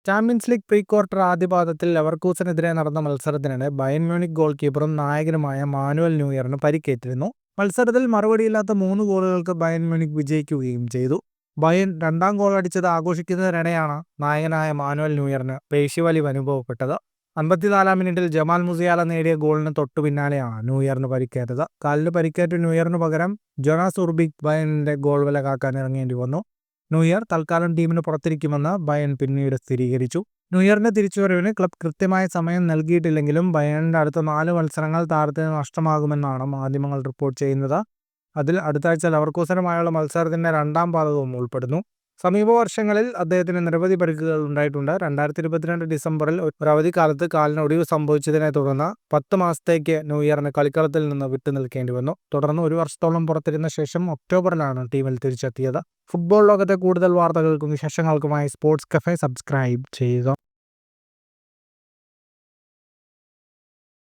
Champions league pre quarter ആദ്യപാദത്തിൽ ലെവർകൂസനെതിരെ നടന്ന മത്സരത്തിനിടെ Bayern Munich goal കീപ്പറും നായകനുമായ manual ന്യൂയറിന് പരിക്കേറ്റിരുന്നു. മത്സരത്തിൽ മറുപടിയില്ലാത്ത 3 ഗോളുകൾക്ക് ബയൺ മ്യൂണിക് വിജയിക്കുകയും ചെയ്തു. ബയൺ രണ്ടാം ഗോൾ അടിച്ചത് ആഘോഷിക്കുന്നതിനിടെയാണ് നായകനായ മാനുവൽ ന്യൂയറിന് പേശിവലിവ് അനുഭവപ്പെട്ടത്. 54-ാം മിനിറ്റിൽ ജമാൽ മുസിയാല നേടിയ ഗോളിന് തൊട്ടു പിന്നാലെയാണ് ന്യൂയറിന് പരിക്കേറ്റത്. കാലിന് പരിക്കേറ്റ ന്യൂയറിന് പകരം ജൊനാസ് ഉർബിക് ബയണിന്റെ ഗോൾ വല കാക്കാൻ ഇറങ്ങേണ്ടി വന്നു. ന്യൂയർ തൽക്കാലം ടീമിന് പുറത്തിരിക്കുമെന്ന് ബയൺ പിന്നീട് സ്ഥിരീകരിച്ചു. ന്യൂയറിന്റെ തിരിച്ചുവരവിന് ക്ലബ് കൃത്യമായ സമയം നൽകിയിട്ടില്ലെങ്കിലും ബയണിന്റെ അടുത്ത 4 മത്സരങ്ങൾ താരത്തിന് നഷ്ടമാകുമെന്നാണ് മാധ്യമങ്ങൾ റിപ്പോർട്ട് ചെയ്യുന്നത്. അതിൽ അടുത്താഴ്ച ലെവർകൂസനുമായുള്ള മത്സരത്തിന്റെ 2ാം പാദവും ഉൾപ്പെടുന്നു. സമീപ വർഷങ്ങളിൽ അദ്ദേഹത്തിന് നിരവധി പരിക്കുകൾ ഉണ്ടായിട്ടുണ്ട്. 2022 ഡിസംബറിൽ ഒരു അവധിക്കാലത്ത് കാലിന് ഒടിവ് സംഭവിച്ചതിനെ തുടർന്ന് 10 മാസത്തേക്ക് ന്യൂയറിന് കളിക്കളത്തിൽ നിന്ന് വിട്ടുനിൽക്കേണ്ടി വന്നു. തുടർന്ന് 1 വർഷത്തോളം പുറത്തിരുന്ന ശേഷം ഒക്ടോബറിലാണ് ടീമിൽ തിരിച്ചെത്തിയത്. ഫുട്ബോൾ ലോകത്തെ കൂടുതൽ വാർത്തകൾക്കും വിശേഷങ്ങൾക്കുമായി സ്പോർട്സ് കഫേ സബ്സ്ക്രൈബ് ചെയ്യുക.